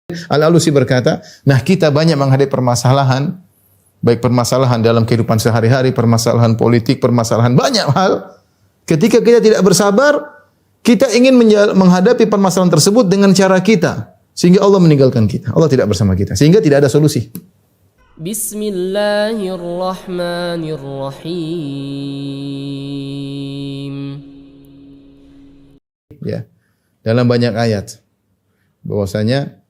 Al-Alusi berkata, nah kita banyak menghadapi permasalahan, baik permasalahan dalam kehidupan sehari-hari, permasalahan politik, permasalahan banyak hal. Ketika kita tidak bersabar, kita ingin menghadapi permasalahan tersebut dengan cara kita, sehingga Allah meninggalkan kita. Allah tidak bersama kita, sehingga tidak ada solusi. Bismillahirrahmanirrahim. Ya, dalam banyak ayat bahwasanya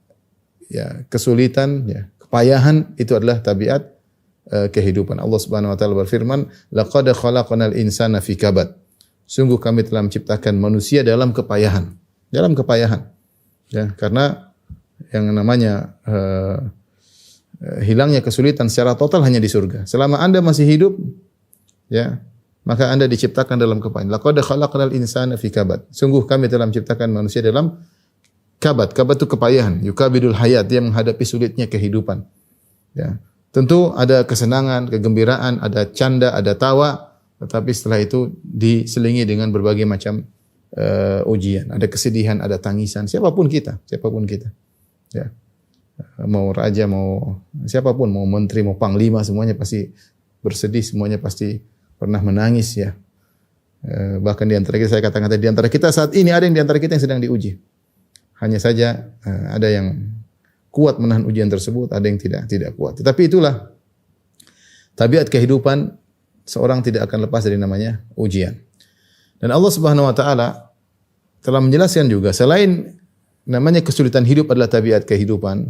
ya kesulitan, ya kepayahan itu adalah tabiat kehidupan. Allah Subhanahu wa taala berfirman, "Laqad khalaqnal insana fi kabad." Sungguh kami telah menciptakan manusia dalam kepayahan. Dalam kepayahan. Ya, karena yang namanya hilangnya kesulitan secara total hanya di surga. Selama Anda masih hidup, ya, maka Anda diciptakan dalam kepayahan. Laqad khalaqnal insana fi kabad. Sungguh kami telah menciptakan manusia dalam kabad. Kabad itu kepayahan. Yukabidul hayat. Dia menghadapi sulitnya kehidupan. Ya. Tentu ada kesenangan, kegembiraan, ada canda, ada tawa. Tetapi setelah itu diselingi dengan berbagai macam ujian. Ada kesedihan, ada tangisan. Siapapun kita. Ya. Mau raja, mau siapapun, mau menteri, mau panglima, semuanya pasti bersedih, semuanya pasti pernah menangis, ya. Bahkan di antara kita, saya katakan tadi, di antara kita saat ini ada yang di antara kita yang sedang diuji. Hanya saja ada yang kuat menahan ujian tersebut, ada yang tidak kuat. Tetapi itulah tabiat kehidupan, seorang tidak akan lepas dari namanya ujian. Dan Allah Subhanahu wa taala telah menjelaskan juga, selain namanya kesulitan hidup adalah tabiat kehidupan,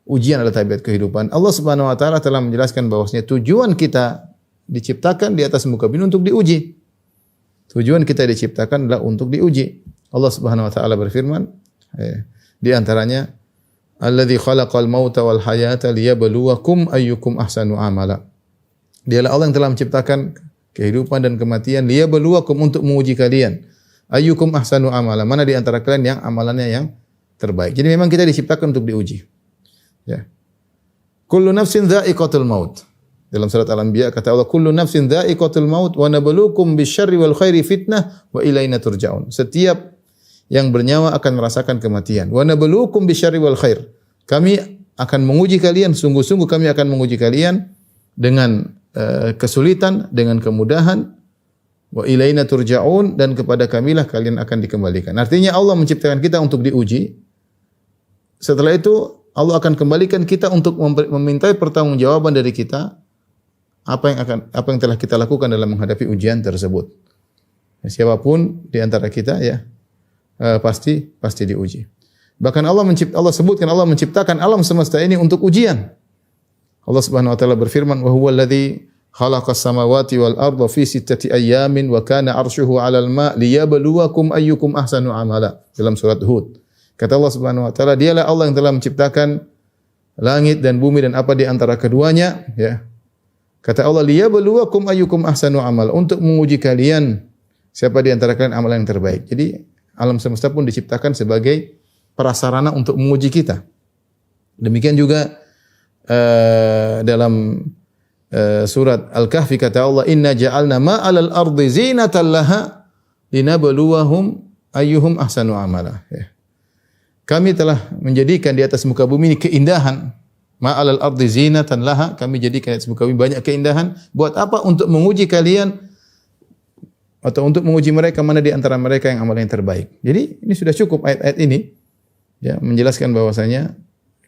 ujian adalah tabiat kehidupan, Allah Subhanahu wa taala telah menjelaskan bahwasanya tujuan kita diciptakan di atas muka bumi untuk diuji. Tujuan kita diciptakan adalah untuk diuji. Allah Subhanahu wa taala berfirman, di antaranya, alladzi khalaqal mauta wal hayata liyabluwakum ayyukum ahsanu amala. Dialah Allah yang telah menciptakan kehidupan dan kematian, liyabluwakum, untuk menguji kalian. Ayyukum ahsanu amala, mana di antara kalian yang amalannya yang terbaik. Jadi memang kita diciptakan untuk diuji. Ya. Kullu nafsin dha'iqatul maut. Dalam surat Al-Anbiya kata Allah, kullu nafsin dha'iqatul maut wa nabluukum bisyarri wal khairi fitnah wa ilaina turja'un. Setiap yang bernyawa akan merasakan kematian. Wa nabluukum bisyarri wal khair. Kami akan menguji kalian, sungguh-sungguh kami akan menguji kalian dengan kesulitan, dengan kemudahan. Wa ilaina turja'un, dan kepada kamilah kalian akan dikembalikan. Artinya Allah menciptakan kita untuk diuji. Setelah itu Allah akan kembalikan kita untuk memintai pertanggungjawaban dari kita apa yang telah kita lakukan dalam menghadapi ujian tersebut. Siapapun di antara kita, ya, pasti diuji. Bahkan Allah sebutkan Allah menciptakan alam semesta ini untuk ujian. Allah Subhanahu wa taala berfirman, "Wa huwal ladzi khalaqas samawati wal arda fi sittati ayyamin wa kana 'arshuhu 'alal ma' liyabluwakum ayyukum ahsanu amala." Dalam surat Hud. Kata Allah Subhanahu wa taala, dialah Allah yang telah menciptakan langit dan bumi dan apa di antara keduanya, ya. Kata Allah, liyabluwakum ayyukum ahsanu amala, untuk menguji kalian siapa di antara kalian amalan yang terbaik. Jadi alam semesta pun diciptakan sebagai prasarana untuk menguji kita. Demikian juga dalam surat Al-Kahfi kata Allah, inna ja'alna ma'alal ardi zinatan laha linabluwahum ayyuhum ahsanu amala. Ya. Kami telah menjadikan di atas muka bumi ini keindahan. Ma'alal ardi zinatan laha, kami jadikan di atas muka bumi banyak keindahan. Buat apa? Untuk menguji kalian, atau untuk menguji mereka mana di antara mereka yang amal yang terbaik. Jadi ini sudah cukup ayat-ayat ini, ya, menjelaskan bahwasanya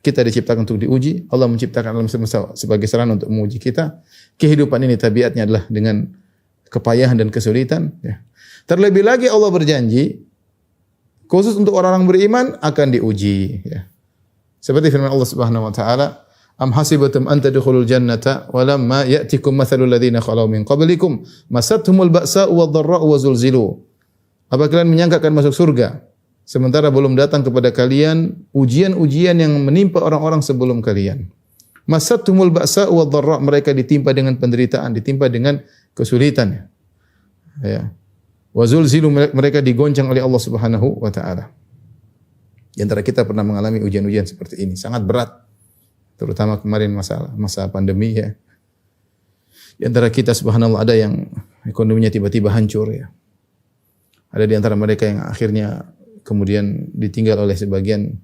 kita diciptakan untuk diuji. Allah menciptakan alam semesta sebagai sarana untuk menguji kita. Kehidupan ini tabiatnya adalah dengan kepayahan dan kesulitan. Ya. Terlebih lagi Allah berjanji khusus untuk orang-orang beriman akan diuji. Ya. Seperti firman Allah Subhanahu wa taala, am hasibatum an tadkhulul jannata wa lamma ya'tikum mathalul ladzina khalau min qablikum masathumul ba'sa'u wadh-dharra'u wa zulzilu. Apa kalian menyangka akan masuk surga sementara belum datang kepada kalian ujian-ujian yang menimpa orang-orang sebelum kalian. Masathumul ba'sa'u wadh-dharra', mereka ditimpa dengan penderitaan, ditimpa dengan kesulitan. Ya. Wa zulzilu, mereka digoncang oleh Allah Subhanahu wa taala. Di antara kita pernah mengalami ujian-ujian seperti ini, sangat berat. Terutama kemarin masa pandemi, ya. Di antara kita subhanallah ada yang ekonominya tiba-tiba hancur, ya. Ada di antara mereka yang akhirnya kemudian ditinggal oleh sebagian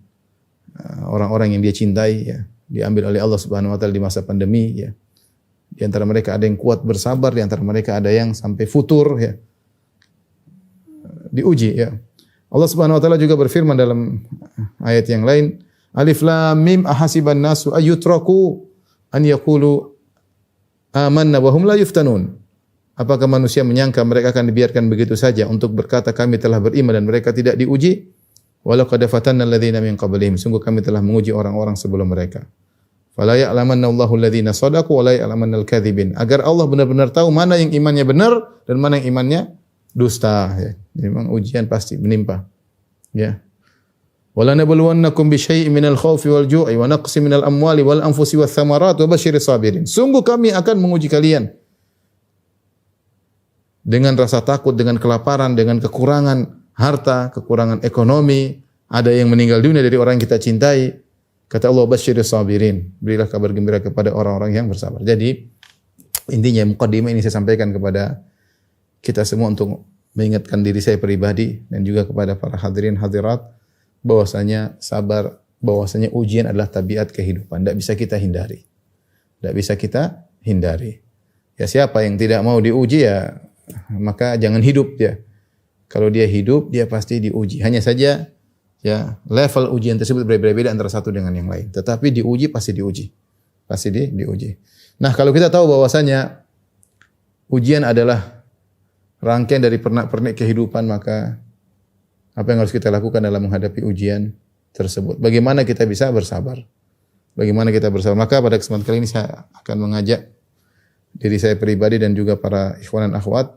orang-orang yang dia cintai ya, diambil oleh Allah Subhanahu wa taala di masa pandemi ya. Di antara mereka ada yang kuat bersabar, di antara mereka ada yang sampai futur ya. Diuji ya. Allah Subhanahu wa taala juga berfirman dalam ayat yang lain, Alif Lam Mim ahasiban nasu ayyutraku an yaqulu amanna wa hum la yuftanun. Apakah manusia menyangka mereka akan dibiarkan begitu saja untuk berkata kami telah beriman dan mereka tidak diuji? Walau qad fatanna alladziina min qablihim. Sungguh kami telah menguji orang-orang sebelum mereka. Fala ya'lamanna Allahu alladziina shadaqu wa la ya'lamanna al-kadzibin. Agar Allah benar-benar tahu mana yang imannya benar dan mana yang imannya dusta ya. Memang ujian pasti menimpa. Ya. Wala nabluwannakum bi syai'in minal khaufi wal ju'i wa naqsin minal amwali wal anfusi wath thamarati wa basyiris sabirin. Sungguh kami akan menguji kalian dengan rasa takut, dengan kelaparan, dengan kekurangan harta, kekurangan ekonomi, ada yang meninggal dunia dari orang yang kita cintai. Kata Allah, basyiris sabirin, berilah kabar gembira kepada orang-orang yang bersabar. Jadi intinya mukadimah ini saya sampaikan kepada kita semua untuk mengingatkan diri saya pribadi dan juga kepada para hadirin hadirat bahwasanya sabar, bahwasanya ujian adalah tabiat kehidupan, tidak bisa kita hindari. Tidak bisa kita hindari. Ya siapa yang tidak mau diuji ya maka jangan hidup dia. Kalau dia hidup, dia pasti diuji. Hanya saja ya level ujian tersebut berbeda-beda antara satu dengan yang lain. Tetapi diuji pasti diuji. Pasti diuji. Nah, kalau kita tahu bahwasanya ujian adalah rangkaian dari pernak-pernik kehidupan, maka apa yang harus kita lakukan dalam menghadapi ujian tersebut? Bagaimana kita bisa bersabar? Bagaimana kita bersabar? Maka pada kesempatan kali ini saya akan mengajak diri saya pribadi dan juga para ikhwan dan akhwat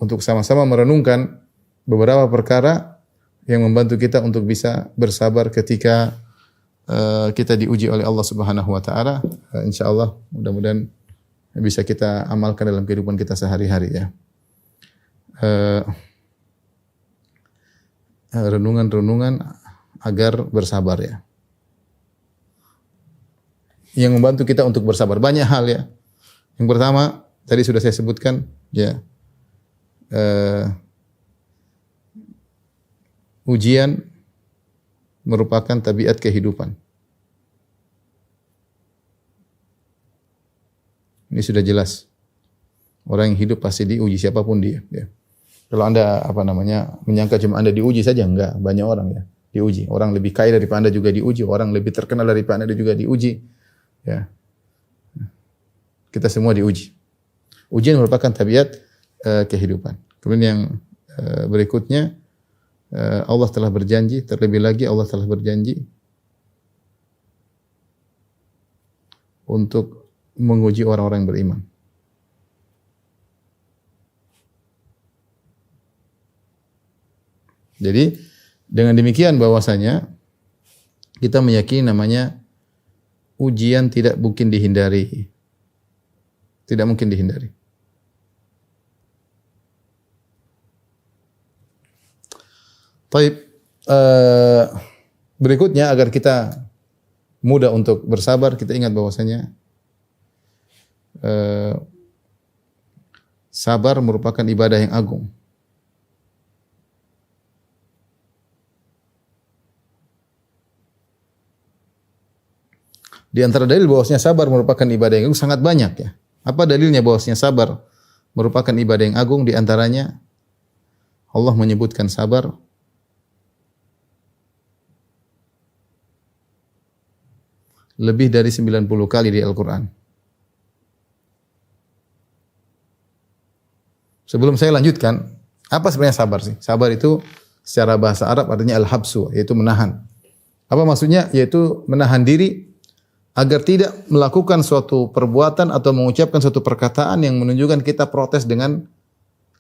untuk sama-sama merenungkan beberapa perkara yang membantu kita untuk bisa bersabar ketika kita diuji oleh Allah Subhanahu wa taala. Insyaallah mudah-mudahan bisa kita amalkan dalam kehidupan kita sehari-hari ya. Renungan-renungan agar bersabar ya. Yang membantu kita untuk bersabar banyak hal ya. Yang pertama, tadi sudah saya sebutkan, ya, ujian merupakan tabiat kehidupan. Ini sudah jelas. Orang yang hidup pasti diuji, siapapun dia. Ya. Kalau Anda menyangka cuma Anda diuji saja, enggak. Banyak orang ya diuji. Orang lebih kaya daripada Anda juga diuji. Orang lebih terkenal daripada Anda juga diuji. Ya. Kita semua diuji. Ujian merupakan tabiat kehidupan. Kemudian yang berikutnya, Allah telah berjanji, terlebih lagi Allah telah berjanji untuk menguji orang-orang yang beriman. Jadi dengan demikian bahwasanya kita meyakini namanya ujian tidak mungkin dihindari. Tidak mungkin dihindari. Baik, berikutnya agar kita mudah untuk bersabar, kita ingat bahwasanya sabar merupakan ibadah yang agung. Di antara dalil bahwasanya sabar merupakan ibadah yang agung sangat banyak ya. Apa dalilnya bahwasanya sabar merupakan ibadah yang agung? Di antaranya Allah menyebutkan sabar lebih dari 90 kali di Al-Quran. Sebelum saya lanjutkan, apa sebenarnya sabar sih? Sabar itu secara bahasa Arab artinya al-habsu, yaitu menahan. Apa maksudnya? Yaitu menahan diri agar tidak melakukan suatu perbuatan atau mengucapkan suatu perkataan yang menunjukkan kita protes dengan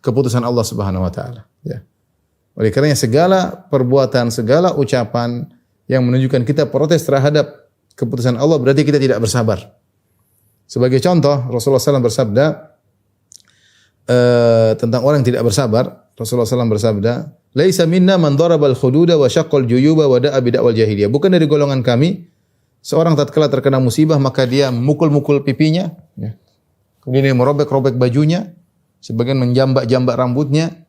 keputusan Allah Subhanahu wa taala, ya. Oleh karenanya segala perbuatan, segala ucapan yang menunjukkan kita protes terhadap keputusan Allah berarti kita tidak bersabar. Sebagai contoh, Rasulullah SAW bersabda tentang orang yang tidak bersabar. Rasulullah SAW bersabda, "Laisa minna man darabal khududa wa syaqqal juyuba wa da'a bid'awal jahiliyah." Bukan dari golongan kami seorang tatkala terkena musibah maka dia memukul-mukul pipinya, ya. Kemudian dia merobek-robek bajunya, sebagian menjambak-jambak rambutnya,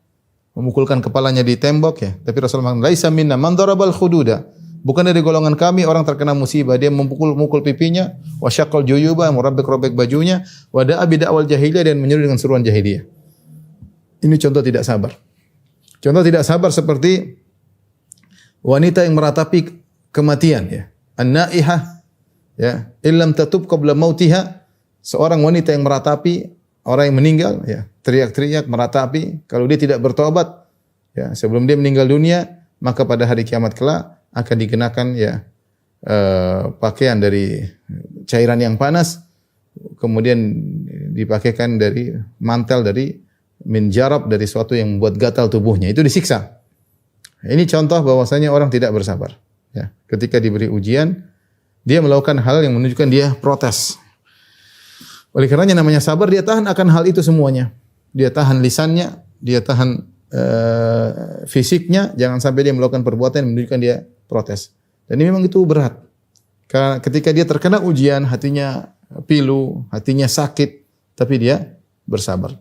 memukulkan kepalanya di tembok ya. Tapi Rasulullah mengatakan, "Laisa minna man darabal khududa." Bukan dari golongan kami orang terkena musibah, dia memukul-mukul pipinya, wa syaqqal juyuba, merobek-robek bajunya, wa da'a bid'awal jahiliyah, dan menyeru dengan seruan jahiliyah. Ini contoh tidak sabar. Contoh tidak sabar seperti wanita yang meratapi kematian, ya. An-naihah, ya, illam tatub qabla mautiha, seorang wanita yang meratapi orang yang meninggal, ya, teriak-teriak meratapi, kalau dia tidak bertobat, ya, sebelum dia meninggal dunia, maka pada hari kiamat kelak akan dikenakan, ya, pakaian dari cairan yang panas, kemudian dipakaikan dari mantel dari min jarab, dari suatu yang membuat gatal tubuhnya, itu disiksa. Ini contoh bahwasanya orang tidak bersabar. Ya, ketika diberi ujian, dia melakukan hal yang menunjukkan dia protes. Oleh karenanya namanya sabar, dia tahan akan hal itu semuanya. Dia tahan lisannya, dia tahan fisiknya, jangan sampai dia melakukan perbuatan yang menunjukkan dia protes. Dan ini memang itu berat. Karena ketika dia terkena ujian, hatinya pilu, hatinya sakit, tapi dia bersabar.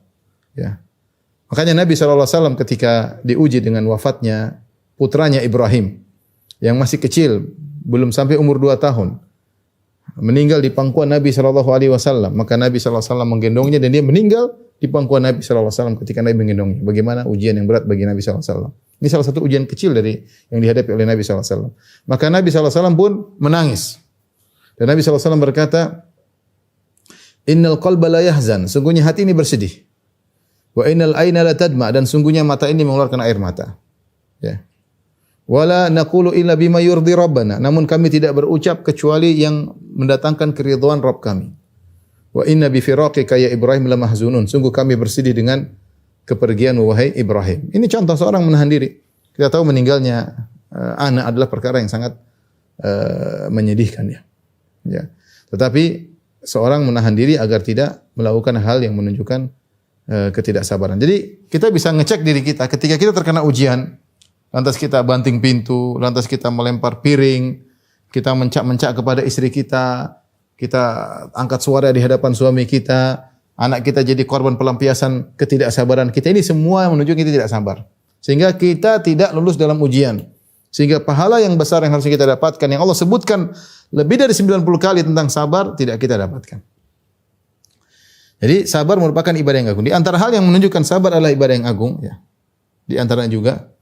Ya. Makanya Nabi SAW ketika diuji dengan wafatnya putranya Ibrahim yang masih kecil, belum sampai umur 2 tahun, meninggal di pangkuan Nabi SAW. Maka Nabi SAW menggendongnya dan dia meninggal di pangkuan Nabi SAW ketika Nabi menggendongnya. Bagaimana ujian yang berat bagi Nabi SAW. Ini salah satu ujian kecil dari yang dihadapi oleh Nabi SAW. Maka Nabi SAW pun menangis. Dan Nabi SAW berkata, Innal qalba la yahzan, sungguhnya hati ini bersedih. Wa innal aina la tadma, dan sungguhnya mata ini mengeluarkan air mata. Ya. Wala naqulu illa bima yurdi rabbana, namun kami tidak berucap kecuali yang mendatangkan keridhaan Rabb kami. Wa inna bi firaqika ya Ibrahim la mahzunun, sungguh kami bersedih dengan kepergian wahai Ibrahim. Ini contoh seorang menahan diri. Kita tahu meninggalnya anak adalah perkara yang sangat menyedihkan, ya. Ya. Tetapi seorang menahan diri agar tidak melakukan hal yang menunjukkan ketidaksabaran. Jadi kita bisa ngecek diri kita ketika kita terkena ujian, lantas kita banting pintu, lantas kita melempar piring, kita mencak-mencak kepada istri kita, kita angkat suara di hadapan suami kita, anak kita jadi korban pelampiasan ketidaksabaran kita. Ini semua menunjukkan kita tidak sabar. Sehingga kita tidak lulus dalam ujian. Sehingga pahala yang besar yang harus kita dapatkan, yang Allah sebutkan lebih dari 90 kali tentang sabar, tidak kita dapatkan. Jadi sabar merupakan ibadah yang agung. Di antara hal yang menunjukkan sabar adalah ibadah yang agung, ya. Di antaranya juga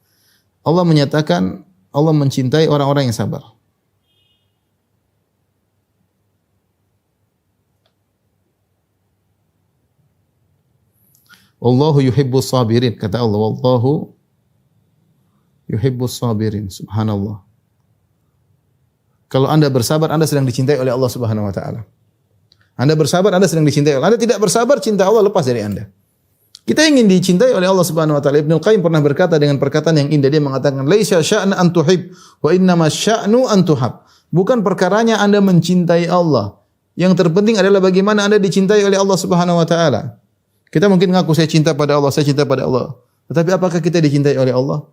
Allah menyatakan Allah mencintai orang-orang yang sabar. Wallahu yuhibbus sabirin, kata Allah, wallahu yuhibbus sabirin. Subhanallah. Kalau Anda bersabar, Anda sedang dicintai oleh Allah Subhanahu wa taala. Anda bersabar, Anda sedang dicintai Allah. Anda tidak bersabar, cinta Allah lepas dari Anda. Kita ingin dicintai oleh Allah Subhanahu wa taala. Ibnu Qayyim pernah berkata dengan perkataan yang indah, dia mengatakan, "Laisa sya'na an tuhib, wa innama sya'nu an tuhab." Bukan perkaranya Anda mencintai Allah. Yang terpenting adalah bagaimana Anda dicintai oleh Allah Subhanahu wa taala. Kita mungkin ngaku saya cinta pada Allah, saya cinta pada Allah. Tetapi apakah kita dicintai oleh Allah?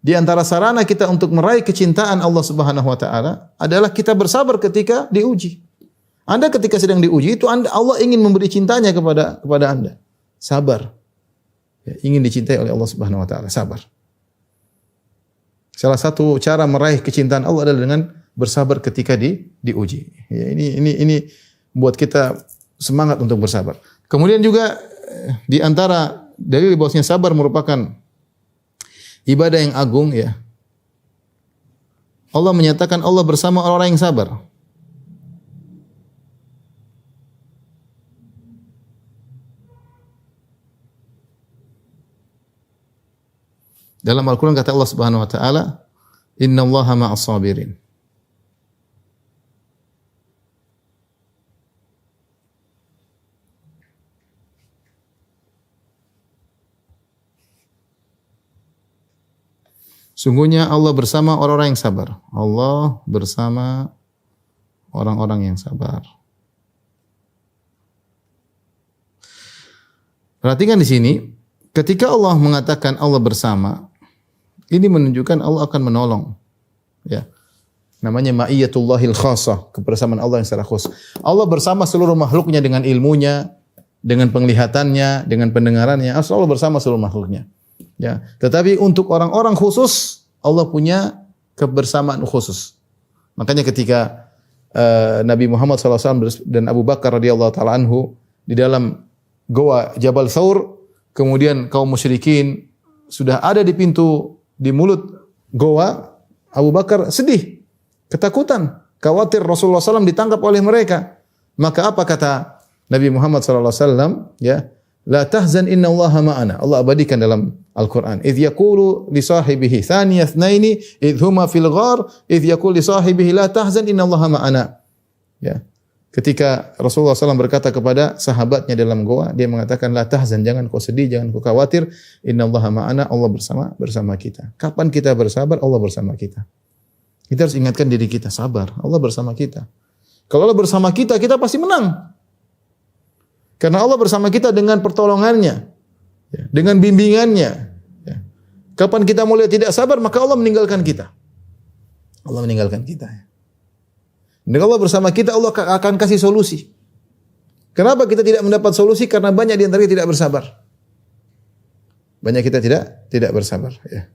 Di antara sarana kita untuk meraih kecintaan Allah Subhanahu wa taala adalah kita bersabar ketika diuji. Anda ketika sedang diuji itu Allah ingin memberi cintanya kepada Anda. Sabar. Ya, ingin dicintai oleh Allah Subhanahu wa taala, sabar. Salah satu cara meraih kecintaan Allah adalah dengan bersabar ketika diuji. Ya, ini buat kita semangat untuk bersabar. Kemudian juga di antara dalil bahwasanya sabar merupakan ibadah yang agung, ya. Allah menyatakan Allah bersama orang-orang yang sabar. Dalam Al-Quran kata Allah Subhanahu wa taala, "Innallaha ma'as sabirin." Sungguhnya Allah bersama orang-orang yang sabar. Allah bersama orang-orang yang sabar. Perhatikan di sini, ketika Allah mengatakan Allah bersama, ini menunjukkan Allah akan menolong. Ya. Namanya ma'iyatullahil khassah, kebersamaan Allah yang secara khusus. Allah bersama seluruh makhluknya dengan ilmunya, dengan penglihatannya, dengan pendengarannya. Allah bersama seluruh makhluknya. Ya. Tetapi untuk orang-orang khusus, Allah punya kebersamaan khusus. Makanya ketika Nabi Muhammad SAW dan Abu Bakar radhiyallahu taala anhu di dalam goa Jabal Thawr, kemudian kaum musyrikin sudah ada di pintu di mulut goa, Abu Bakar sedih, ketakutan, khawatir Rasulullah SAW ditangkap oleh mereka. Maka apa kata Nabi Muhammad SAW? Ya, la tahzan inna Allaha ma'ana. Allah abadikan dalam Al-Quran. Idh yaqulu li sahibihi thaniya thnaini idh huma fil ghar idh yaqulu li sahibihi la tahzan inna Allaha ma'ana. Ya. Ketika Rasulullah SAW berkata kepada sahabatnya dalam goa, dia mengatakan la tahzan, jangan kau sedih, jangan kau khawatir, inna Allaha ma'ana, Allah bersama kita. Kapan kita bersabar, Allah bersama kita. Kita harus ingatkan diri kita, sabar, Allah bersama kita. Kalau Allah bersama kita, kita pasti menang. Karena Allah bersama kita dengan pertolongannya, ya, dengan bimbingannya. Ya. Kapan kita mulai tidak sabar, maka Allah meninggalkan kita. Allah meninggalkan kita. Dan Allah bersama kita, Allah akan kasih solusi. Kenapa kita tidak mendapat solusi? Karena banyak di antara kita tidak bersabar. Banyak kita tidak bersabar. Ya.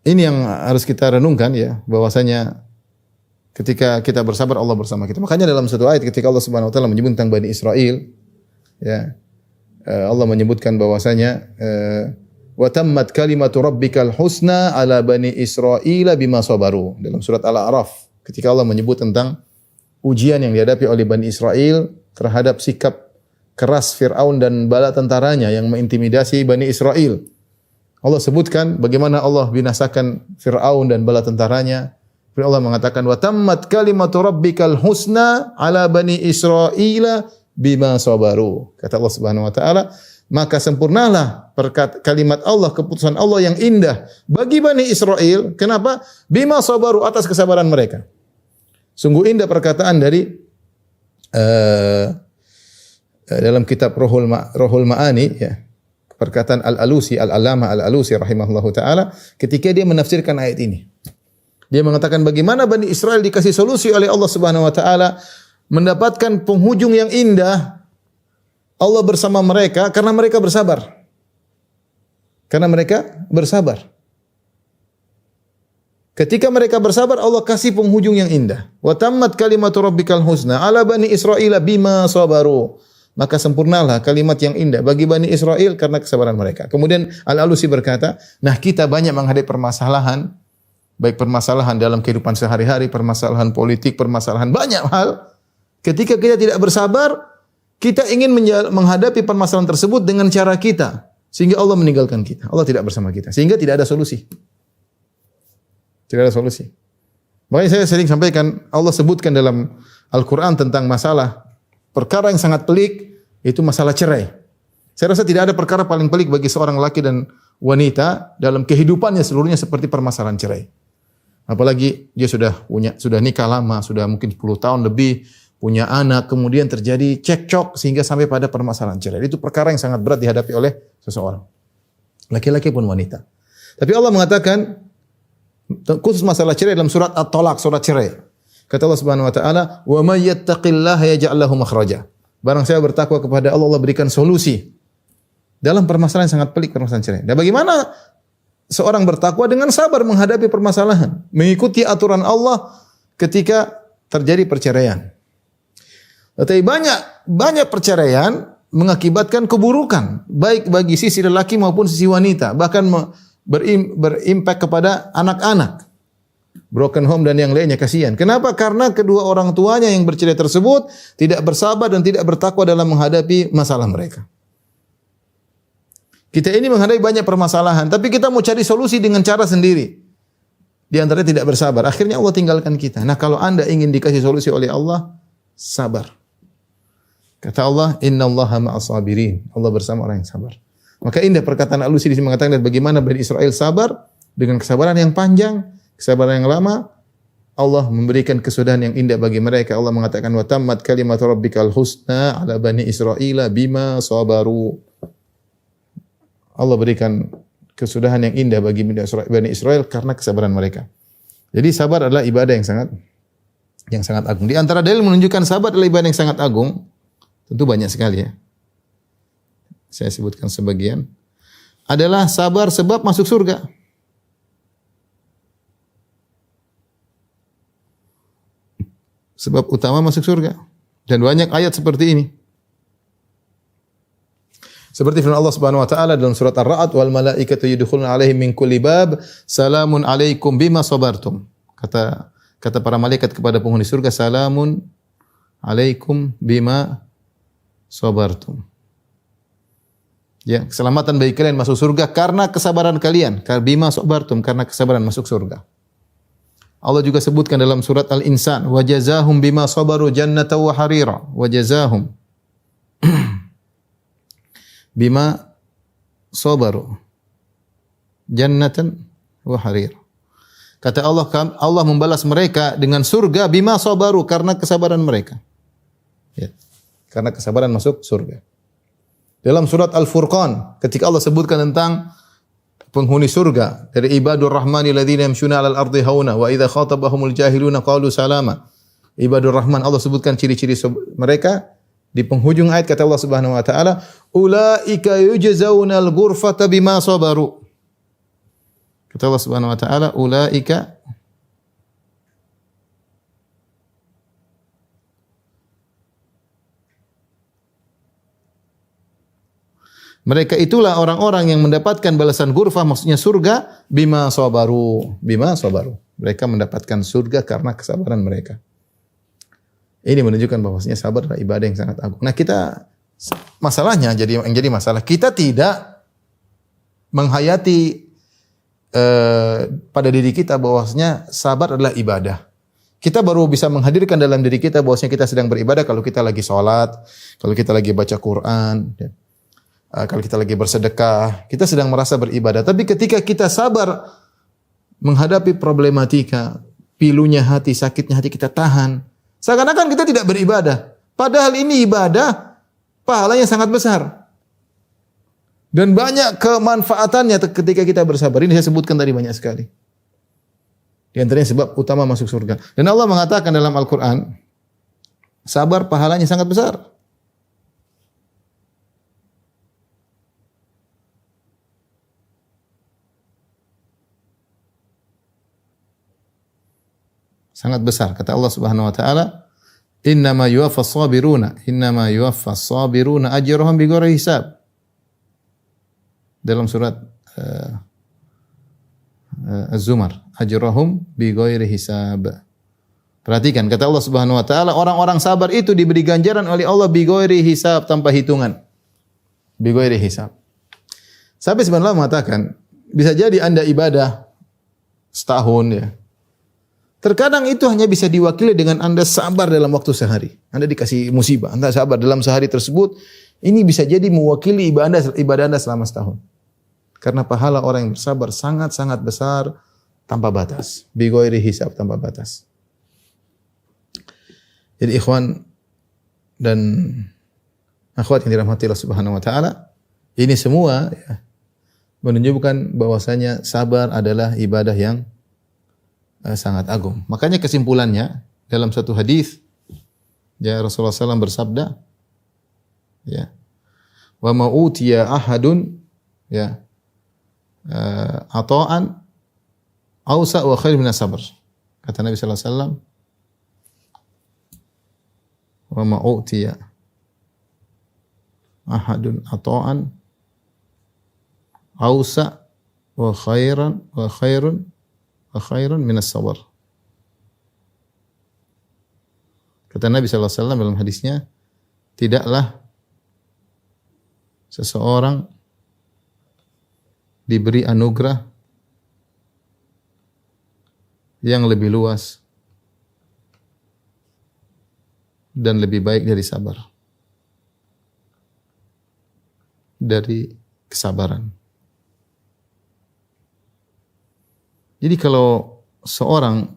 Ini yang harus kita renungkan, ya, bahwasanya ketika kita bersabar Allah bersama kita. Makanya dalam satu ayat ketika Allah Subhanahu wa taala menyebut tentang Bani Israel, ya, Allah menyebutkan bahwasanya wa tammat kalimatu rabbikal husna ala bani Israil bima sabaru. Dalam surat Al-A'raf ketika Allah menyebut tentang ujian yang dihadapi oleh Bani Israel terhadap sikap keras Fir'aun dan bala tentaranya yang mengintimidasi Bani Israel. Allah sebutkan bagaimana Allah binasakan Fir'aun dan bala tentaranya. Allah mengatakan wa tammat kalimatu rabbikal husna ala bani Israil bima sabaru. Kata Allah Subhanahu wa taala, maka sempurnalah kalimat Allah, keputusan Allah yang indah bagi Bani Israel. Kenapa? Bima sabaru, atas kesabaran mereka. Sungguh indah perkataan dari dalam kitab Rohul Ma'ani, ya, perkataan Al-Allamah Al-Alusi rahimahullahu taala ketika dia menafsirkan ayat ini. Dia mengatakan bagaimana Bani Israel dikasih solusi oleh Allah Subhanahu wa taala mendapatkan penghujung yang indah. Allah bersama mereka karena mereka bersabar. Karena mereka bersabar. Ketika mereka bersabar, Allah kasih penghujung yang indah. Wa tammat kalimatu rabbikal husna ala bani Israil bima sabaru. Maka sempurnalah kalimat yang indah bagi Bani Israel karena kesabaran mereka. Kemudian Al-Alusi berkata, nah kita banyak menghadapi permasalahan, baik permasalahan dalam kehidupan sehari-hari, permasalahan politik, permasalahan banyak hal. Ketika kita tidak bersabar, kita ingin menghadapi permasalahan tersebut dengan cara kita, sehingga Allah meninggalkan kita. Allah tidak bersama kita, sehingga tidak ada solusi. Tidak ada solusi. Makanya saya sering sampaikan, Allah sebutkan dalam Al-Quran tentang masalah perkara yang sangat pelik, itu masalah cerai. Saya rasa tidak ada perkara paling pelik bagi seorang laki dan wanita dalam kehidupannya seluruhnya seperti permasalahan cerai. Apalagi dia sudah nikah lama, sudah mungkin 10 tahun lebih, punya anak, kemudian terjadi cekcok sehingga sampai pada permasalahan cerai. Itu perkara yang sangat berat dihadapi oleh seseorang. Laki-laki pun wanita. Tapi Allah mengatakan khusus masalah cerai dalam surat At-Talaq, surat cerai. Kata Allah Subhanahu wa taala, "Wa may yattaqillaha yaj'al lahu makhraja." Barang saya bertakwa kepada Allah, Allah berikan solusi dalam permasalahan yang sangat pelik, permasalahan cerai. Dan bagaimana seorang bertakwa dengan sabar menghadapi permasalahan, mengikuti aturan Allah ketika terjadi perceraian. Tetapi banyak perceraian mengakibatkan keburukan, baik bagi sisi lelaki maupun sisi wanita, bahkan berimpak kepada anak-anak. Broken home dan yang lainnya, kasihan. Kenapa? Karena kedua orang tuanya yang bercerai tersebut tidak bersabar dan tidak bertakwa dalam menghadapi masalah mereka. Kita ini menghadapi banyak permasalahan, tapi kita mau cari solusi dengan cara sendiri. Di antaranya tidak bersabar. Akhirnya Allah tinggalkan kita. Nah, kalau Anda ingin dikasih solusi oleh Allah, sabar. Kata Allah, "Innallaha ma'as sabirin." Allah bersama orang yang sabar. Maka indah perkataan Al-Alusi di sini mengatakan bagaimana Bani Israel sabar dengan kesabaran yang panjang, kesabaran yang lama. Allah memberikan kesudahan yang indah bagi mereka. Allah mengatakan wa tammat kalimatu rabbikal husna ala bani Israil bima sabaru. Allah berikan kesudahan yang indah bagi Bani Israel karena kesabaran mereka. Jadi sabar adalah ibadah yang sangat agung. Di antara dalil menunjukkan sabar adalah ibadah yang sangat agung, tentu banyak sekali ya. saya sebutkan sebagian, adalah sabar sebab masuk surga. Sebab utama masuk surga. Dan banyak ayat seperti ini. Seperti firman Allah Subhanahu wa taala dalam surat Ar-Ra'd, wal malaikatu yadkhuluna 'alaihim min kulli bab, salamun 'alaikum bima sabartum. Kata para malaikat kepada penghuni surga, salamun 'alaikum bima sabartum. Ya, keselamatan bagi kalian masuk surga karena kesabaran kalian. Bima sabartum, karena kesabaran masuk surga. Allah juga sebutkan dalam surat Al-Insan, wa jazahum bima sabaru jannatan wa harira, wa jazahum bima sabaru jannatan wa harira. Kata Allah, Allah membalas mereka dengan surga bima sabaru, karena kesabaran mereka. Ya, karena kesabaran masuk surga. Dalam surat Al-Furqan, ketika Allah sebutkan tentang penghuni surga dari ibadur rahmani alladzina yamshuna 'alal ardi hauna wa idza khatabahumul jahiluna qalu salama. Ibadur rahman, Allah sebutkan ciri-ciri mereka di penghujung ayat, kata Allah Subhanahu wa taala, ulaika yujzaunal ghurfata bima sabaru. Kata Allah Subhanahu wa taala, ulaika mereka itulah orang-orang yang mendapatkan balasan ghurfah, maksudnya surga, bima sabaru. Bima sabaru. Mereka mendapatkan surga karena kesabaran mereka. Ini menunjukkan bahwasanya sabar adalah ibadah yang sangat agung. Nah, kita masalahnya yang jadi masalah, kita tidak menghayati pada diri kita bahwasanya sabar adalah ibadah. Kita baru bisa menghadirkan dalam diri kita bahwasanya kita sedang beribadah kalau kita lagi sholat, kalau kita lagi baca Quran, kalau kita lagi bersedekah, kita sedang merasa beribadah. Tapi ketika kita sabar menghadapi problematika, pilunya hati, sakitnya hati, kita tahan. Seakan-akan kita tidak beribadah. Padahal ini ibadah, pahalanya sangat besar. Dan banyak kemanfaatannya ketika kita bersabar. Ini saya sebutkan tadi banyak sekali. Di antaranya sebab utama masuk surga. Dan Allah mengatakan dalam Al-Quran, sabar pahalanya sangat besar. Sangat besar. Kata Allah Subhanahu wa taala, innama yuwaffas sabiruna ajrahum bighairi hisab. Dalam surat Az-Zumar, ajrahum bighairi hisab. Perhatikan, kata Allah Subhanahu wa taala, orang-orang sabar itu diberi ganjaran oleh Allah bighairi hisab, tanpa hitungan. Bighairi hisab. Sampai sebenarnya mengatakan, bisa jadi Anda ibadah setahun ya. Terkadang itu hanya bisa diwakili dengan Anda sabar dalam waktu sehari. Anda dikasih musibah, Anda sabar dalam sehari tersebut, ini bisa jadi mewakili ibadah Anda selama setahun. Karena pahala orang yang bersabar sangat-sangat besar tanpa batas. Bighairi hisab, tanpa batas. Jadi ikhwan dan akhwat yang dirahmati Allah Subhanahu wa taala, ini semua ya, menunjukkan bahwasanya sabar adalah ibadah yang sangat agung. Makanya kesimpulannya dalam satu hadis, ya Rasulullah SAW bersabda, ya, wa ma utiya ahadun ya ata'an awsa wa khair min as-sabr. Kata Nabi sallallahu alaihi wasallam, wa ma utiya ahadun ata'an awsa wa khairun minas sabar. Kata Nabi sallallahu alaihi wasallam dalam hadisnya, tidaklah seseorang diberi anugerah yang lebih luas dan lebih baik dari sabar. Dari kesabaran. Jadi kalau seorang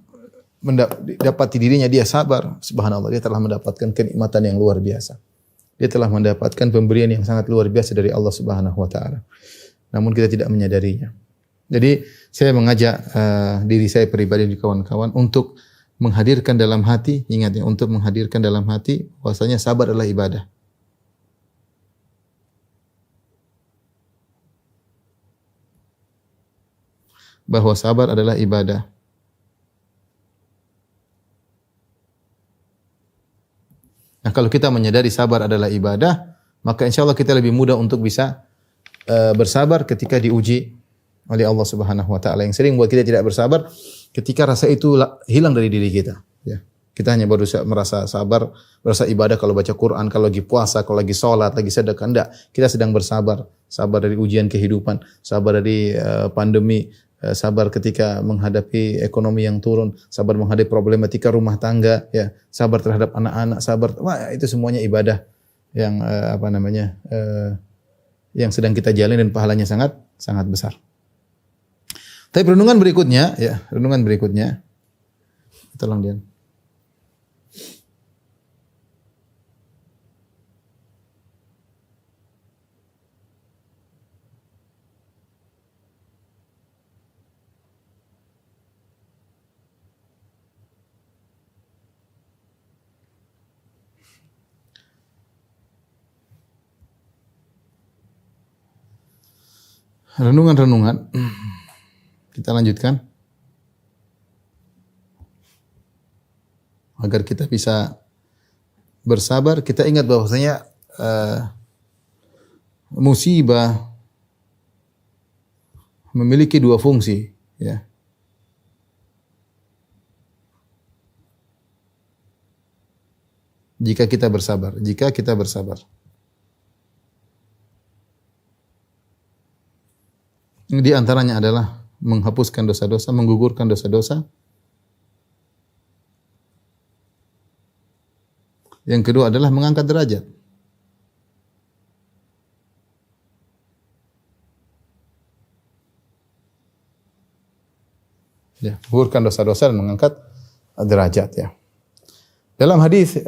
mendapati dirinya dia sabar, subhanallah, dia telah mendapatkan kenikmatan yang luar biasa. Dia telah mendapatkan pemberian yang sangat luar biasa dari Allah Subhanahu wa taala. Namun kita tidak menyadarinya. Jadi saya mengajak diri saya pribadi dan kawan-kawan untuk menghadirkan dalam hati, ingat ya, untuk menghadirkan dalam hati bahwasanya sabar adalah ibadah. bahwa sabar adalah ibadah. Nah, kalau kita menyadari sabar adalah ibadah, maka insya Allah kita lebih mudah untuk bisa bersabar ketika diuji oleh Allah Subhanahu wa taala. Yang sering buat kita tidak bersabar ketika rasa itu hilang dari diri kita, ya. Kita hanya baru merasa sabar, merasa ibadah kalau baca Quran, kalau lagi puasa, kalau lagi sholat, lagi sedekah. Enggak, kita sedang bersabar. Sabar dari ujian kehidupan, sabar dari pandemi, sabar ketika menghadapi ekonomi yang turun, sabar menghadapi problematika rumah tangga, ya, sabar terhadap anak-anak, sabar. Wah, itu semuanya ibadah yang yang sedang kita jalani dan pahalanya sangat sangat besar. Tapi renungan berikutnya, ya, renungan berikutnya. Tolong Dian. Renungan-renungan. Kita lanjutkan. Agar kita bisa bersabar, kita ingat bahwasanya musibah memiliki dua fungsi, ya. Jika kita bersabar. Di antaranya adalah menghapuskan dosa-dosa, menggugurkan dosa-dosa. Yang kedua adalah mengangkat derajat. Ya, menggugurkan dosa-dosa dan mengangkat derajat, ya. Dalam hadis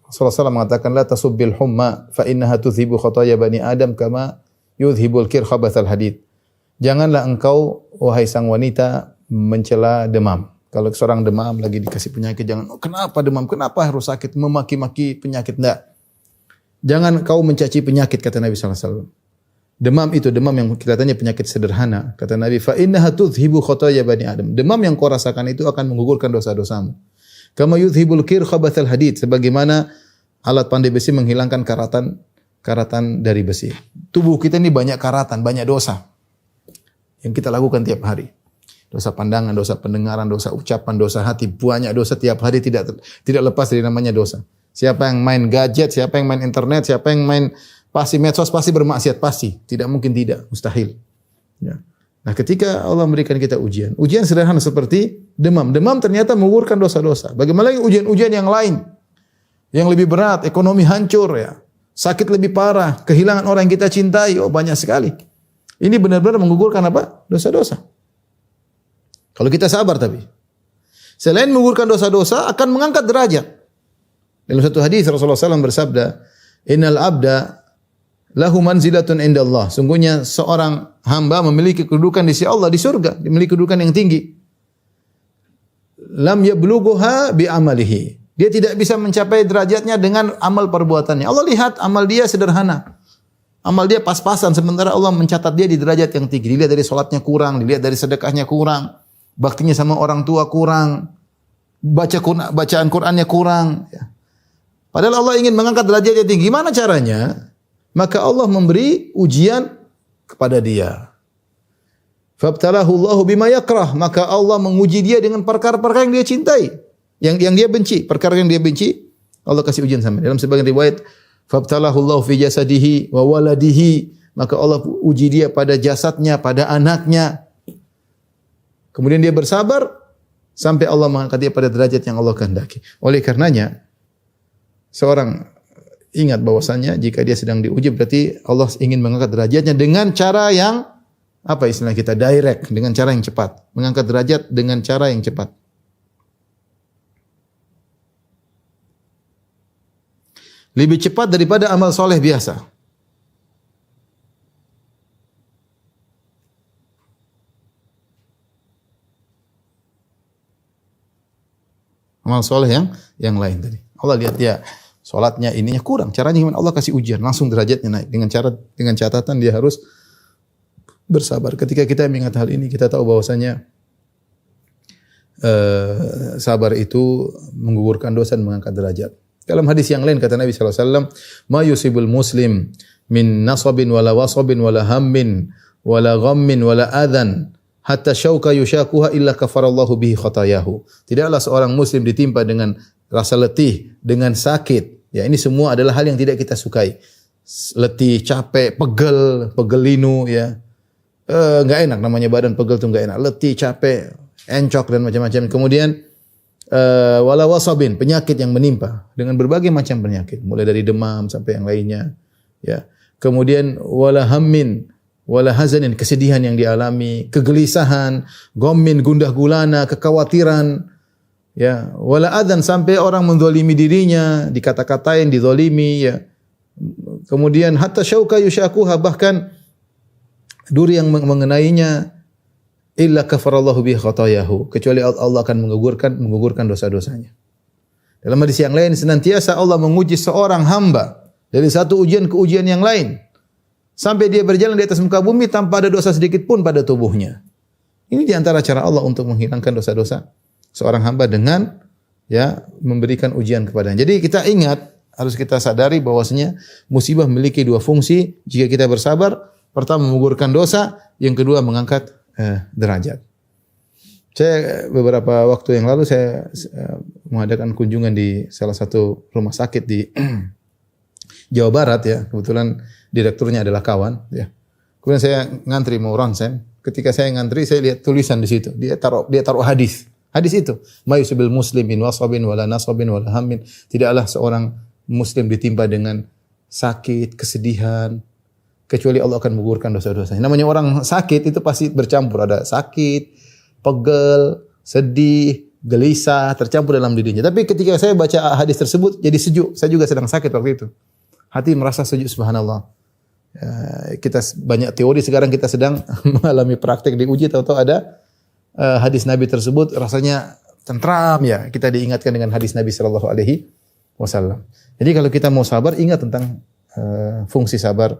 Rasulullah SAW mengatakan la tasubbil humma fa innaha tudhibu khataaya bani Adam kama yudhibul kir khabathal hadid. Janganlah engkau wahai sang wanita mencela demam. Kalau seorang demam lagi dikasih penyakit, jangan, oh, kenapa demam? Kenapa harus sakit? Memaki-maki penyakit, enggak. Jangan kau mencaci penyakit, kata Nabi sallallahu alaihi wasallam. Demam itu demam yang kelihatannya penyakit sederhana, kata Nabi, fa innaha tudhibu khataaya bani Adam. Demam yang kau rasakan itu akan menggugurkan dosa-dosamu. Kama yudhibul kir khabathal hadid, sebagaimana alat pandai besi menghilangkan karatan dari besi. Tubuh kita ini banyak karatan, banyak dosa yang kita lakukan tiap hari. Dosa pandangan, dosa pendengaran, dosa ucapan, dosa hati, banyak dosa tiap hari tidak lepas dari namanya dosa. Siapa yang main gadget, siapa yang main internet, siapa yang main pasti medsos, pasti bermaksiat, pasti. Tidak mungkin tidak, mustahil. Ya. Nah, ketika Allah memberikan kita ujian sederhana seperti demam. Demam ternyata menggugurkan dosa-dosa. Bagaimana lagi ujian-ujian yang lain? Yang lebih berat, ekonomi hancur, ya. Sakit lebih parah, kehilangan orang yang kita cintai, oh banyak sekali. Ini benar-benar menggugurkan apa? Dosa-dosa. Kalau kita sabar tapi. Selain menggugurkan dosa-dosa, akan mengangkat derajat. Dalam satu hadis Rasulullah SAW bersabda, Innal abda lahu manzilatun indallah. Sungguhnya seorang hamba memiliki kedudukan di sisi Allah, di surga. Memiliki kedudukan yang tinggi. Lam yablughuha bi amalihi. Dia tidak bisa mencapai derajatnya dengan amal perbuatannya. Allah lihat amal dia sederhana. Amal dia pas-pasan, sementara Allah mencatat dia di derajat yang tinggi. Dilihat dari salatnya kurang, dilihat dari sedekahnya kurang, baktinya sama orang tua kurang, bacaan Qur'annya kurang. Ya. Padahal Allah ingin mengangkat derajatnya tinggi. Gimana caranya? Maka Allah memberi ujian kepada dia. Fabtalahu Allahu bima yakrah. Maka Allah menguji dia dengan perkara-perkara yang dia cintai. Yang dia benci, perkara yang dia benci, Allah kasih ujian sama. Dalam sebagian riwayat, fabtalahu Allah fi jasadihi wa waladihi, maka Allah uji dia pada jasadnya, pada anaknya. Kemudian dia bersabar sampai Allah mengangkat dia pada derajat yang Allah kehendaki. Oleh karenanya, seorang ingat bahwasannya jika dia sedang diuji berarti Allah ingin mengangkat derajatnya dengan cara yang apa istilah kita, direct, dengan cara yang cepat. Mengangkat derajat dengan cara yang cepat. Lebih cepat daripada amal soleh biasa. Amal soleh yang lain tadi. Allah lihat dia salatnya ininya kurang. Caranya gimana? Allah kasih ujian, langsung derajatnya naik. Dengan catatan dia harus bersabar. Ketika kita mengingat hal ini, kita tahu bahwasanya sabar itu menggugurkan dosa dan mengangkat derajat. Dalam hadis yang lain kata Nabi sallallahu alaihi wasallam, "Ma yusibul muslim min nasabin wala wasabin wala hammin wala ghammin wala adhan hatta syauka yushakuha illa kafarallahu bihi khatayahu." Tidaklah seorang muslim ditimpa dengan rasa letih, dengan sakit. Ya, ini semua adalah hal yang tidak kita sukai. Letih, capek, pegel linu, ya. Enggak enak namanya badan pegel tuh enggak enak. Letih, capek, encok dan macam-macam. Kemudian wala wasabin, penyakit yang menimpa dengan berbagai macam penyakit, mulai dari demam sampai yang lainnya, ya. Kemudian wala hammin, wala hazanin, kesedihan yang dialami, kegelisahan, ghammin, gundah gulana, kekhawatiran, ya. Wala adzan, sampai orang menzalimi dirinya, dikata-katain, dizalimi, ya. Kemudian hatta syauka yushakuha, bahkan duri yang mengenainya, illa kafarallahu bihi khatayahu, kecuali Allah akan menggugurkan dosa-dosanya. Dalam hadis yang lain, senantiasa Allah menguji seorang hamba dari satu ujian ke ujian yang lain sampai dia berjalan di atas muka bumi tanpa ada dosa sedikit pun pada tubuhnya. Ini di antara cara Allah untuk menghilangkan dosa-dosa seorang hamba dengan memberikan ujian kepadanya. Jadi kita ingat, harus kita sadari bahwasanya musibah memiliki dua fungsi. Jika kita bersabar, pertama menggugurkan dosa, yang kedua mengangkat derajat. Saya beberapa waktu yang lalu saya mengadakan kunjungan di salah satu rumah sakit di Jawa Barat, ya. Kebetulan direkturnya adalah kawan, ya. Kemudian saya ngantri mau ronsen. Ketika saya ngantri, saya lihat tulisan di situ. Dia taruh hadis. Hadis itu, "Ma yusibil muslimin wasabin wala nasabin wala hammin." Tidaklah seorang muslim ditimpa dengan sakit, kesedihan, kecuali Allah akan menggugurkan dosa-dosanya. Namanya orang sakit itu pasti bercampur, ada sakit, pegel, sedih, gelisah, tercampur dalam dirinya. Tapi ketika saya baca hadis tersebut jadi sejuk. Saya juga sedang sakit waktu itu. Hati merasa sejuk, subhanallah. Kita banyak teori, sekarang kita sedang mengalami praktek diuji, tahu-tahu ada hadis Nabi tersebut rasanya tentram, ya. Kita diingatkan dengan hadis Nabi sallallahu alaihi wasallam. Jadi kalau kita mau sabar, ingat tentang fungsi sabar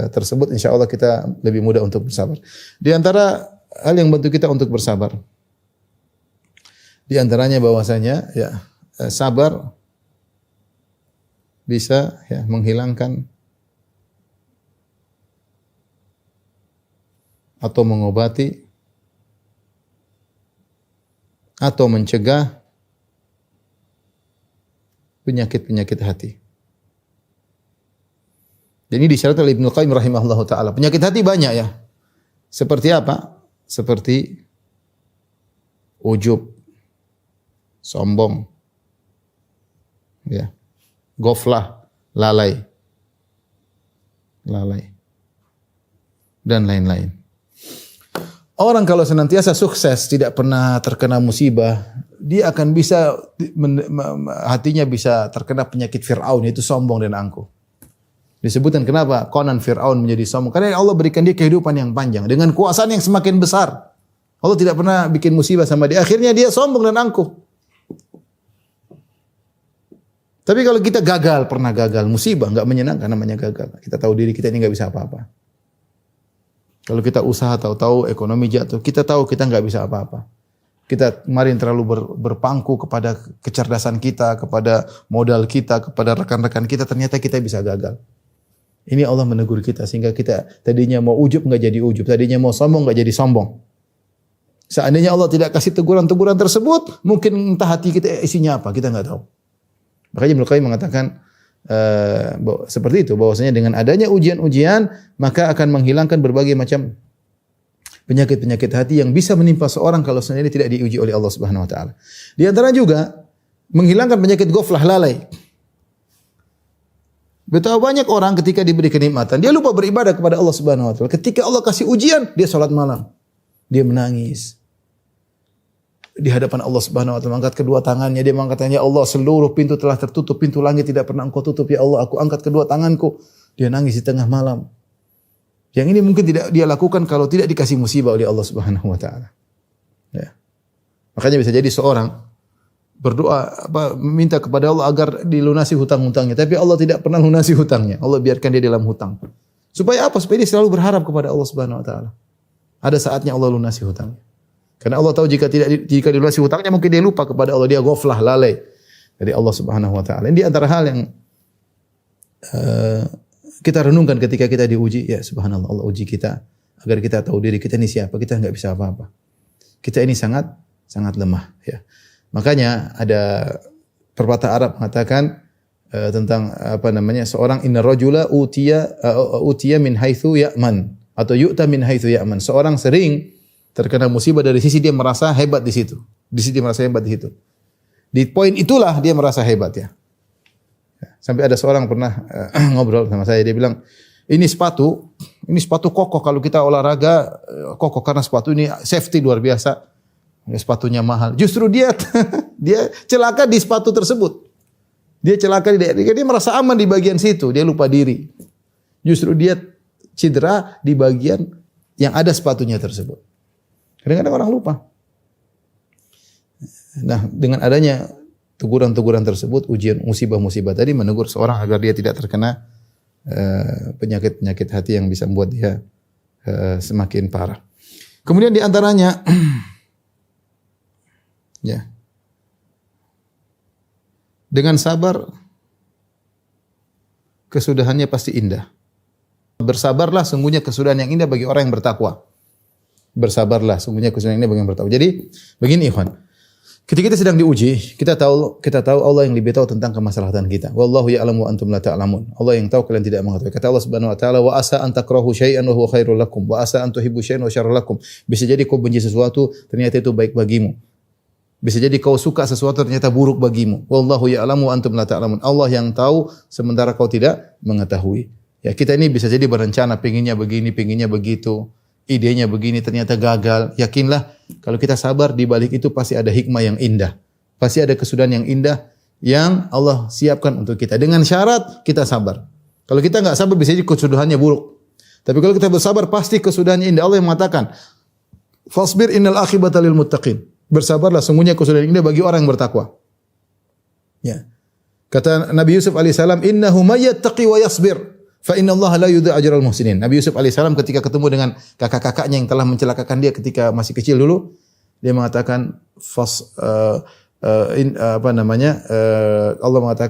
tersebut, insya Allah kita lebih mudah untuk bersabar. Di antara hal yang bantu kita untuk bersabar, di antaranya bahwasanya sabar bisa menghilangkan atau mengobati atau mencegah penyakit-penyakit hati. Jadi disyaratkan oleh Ibnu Qayyim rahimahullahu taala. Penyakit hati banyak, ya. Seperti apa? Seperti ujub, sombong, ya. Ghaflah, lalai. Dan lain-lain. Orang kalau senantiasa sukses, tidak pernah terkena musibah, dia akan bisa hatinya bisa terkena penyakit Fir'aun, yaitu sombong dan angkuh. Disebutkan kenapa konon Fir'aun menjadi sombong, karena Allah berikan dia kehidupan yang panjang dengan kuasaan yang semakin besar. Allah tidak pernah bikin musibah sama dia, akhirnya dia sombong dan angkuh. Tapi kalau kita pernah gagal, musibah, enggak menyenangkan, namanya gagal. Kita tahu diri kita ini enggak bisa apa-apa. Kalau kita usaha, tahu-tahu ekonomi jatuh, kita tahu kita enggak bisa apa-apa. Kita kemarin terlalu berpangku kepada kecerdasan kita, kepada modal kita, kepada rekan-rekan kita, ternyata kita bisa gagal. Ini Allah menegur kita sehingga kita tadinya mau ujub enggak jadi ujub, tadinya mau sombong enggak jadi sombong. Seandainya Allah tidak kasih teguran-teguran tersebut, mungkin entah hati kita isinya apa, kita enggak tahu. Makanya Ibnu Qayyim mengatakan seperti itu, bahwasanya dengan adanya ujian-ujian maka akan menghilangkan berbagai macam penyakit-penyakit hati yang bisa menimpa seorang kalau sendiri tidak diuji oleh Allah Subhanahu wa taala. Di antara juga menghilangkan penyakit ghaflah, lalai. Betapa banyak orang ketika diberi kenikmatan, dia lupa beribadah kepada Allah Subhanahu wa taala. Ketika Allah kasih ujian, dia salat malam. Dia menangis. Di hadapan Allah Subhanahu wa taala, angkat kedua tangannya, dia mengatakan, "Ya Allah, seluruh pintu telah tertutup, pintu langit tidak pernah Engkau tutup, ya Allah, aku angkat kedua tanganku." Dia nangis di tengah malam. Yang ini mungkin tidak dia lakukan kalau tidak dikasih musibah oleh Allah Subhanahu wa taala. Ya. Makanya bisa jadi seorang berdoa minta kepada Allah agar dilunasi hutang-hutangnya, tapi Allah tidak pernah lunasi hutangnya. Allah biarkan dia dalam hutang. Supaya apa? Supaya dia selalu berharap kepada Allah Subhanahu wa taala. Ada saatnya Allah lunasi hutangnya. Karena Allah tahu jika dilunasi hutangnya mungkin dia lupa kepada Allah, dia ghaflah, lalai dari Allah Subhanahu wa taala. Ini di antara hal yang kita renungkan ketika kita diuji, ya subhanallah, Allah uji kita agar kita tahu diri kita ini siapa, kita enggak bisa apa-apa. Kita ini sangat lemah, ya. Makanya ada pepatah Arab mengatakan tentang seorang inna rajula utiya min haitsu ya'man atau yu'ta min haitsu ya'man. Seorang sering terkena musibah dari sisi dia merasa hebat di situ. Di sisi dia merasa hebat di situ. Di poin itulah dia merasa hebat, ya. Sampai ada seorang pernah ngobrol sama saya, dia bilang, ini sepatu kokoh, kalau kita olahraga kokoh karena sepatu ini safety luar biasa. Sepatunya mahal. Justru dia celaka di sepatu tersebut. Dia celaka dia merasa aman di bagian situ, dia lupa diri. Justru dia cedera di bagian yang ada sepatunya tersebut. Kadang-kadang orang lupa. Nah, dengan adanya teguran-teguran tersebut, ujian musibah-musibah tadi menegur seorang agar dia tidak terkena penyakit-penyakit hati yang bisa membuat dia semakin parah. Kemudian di antaranya ya, dengan sabar kesudahannya pasti indah. Bersabarlah, sungguhnya kesudahan yang indah bagi orang yang bertakwa. Bersabarlah, sungguhnya kesudahan yang indah bagi orang yang bertakwa. Jadi begini ikhwan, ketika kita sedang diuji, kita tahu Allah yang lebih tahu tentang kemaslahatan kita. Wallahu ya'lamu wa antum la ta'lamun. Allah yang tahu, kalian tidak mengetahui. Kata Allah Subhanahu wa taala, wa asa an takrahu syai'an wa huwa khairul lakum wa asa an tuhibbu syai'an wa syarrul lakum. Bisa jadi kau benci sesuatu, ternyata itu baik bagimu. Bisa jadi kau suka sesuatu, ternyata buruk bagimu. Wallahu ya'lamu wa antum la ta'lamun. Allah yang tahu sementara kau tidak mengetahui. Ya, kita ini bisa jadi berencana pengennya begini, pengennya begitu. Idenya begini, ternyata gagal. Yakinlah, kalau kita sabar, di balik itu pasti ada hikmah yang indah. Pasti ada kesudahan yang indah yang Allah siapkan untuk kita. Dengan syarat kita sabar. Kalau kita enggak sabar, bisa jadi kesudahannya buruk. Tapi kalau kita bersabar, pasti kesudahannya indah. Allah yang mengatakan, fasbir innal akhibata lil muttaqin. Bersabarlah, sungguhnya kesudahan indah bagi orang yang bertakwa. Ya. Kata Nabi Yusuf alaihissalam, innahu may yattaqi wa yasbir, fa inna Allah la yudhi'u ajral muhsinin. Nabi Yusuf alaihissalam ketika ketemu dengan kakak-kakaknya yang telah mencelakakan dia ketika masih kecil dulu, dia mengatakan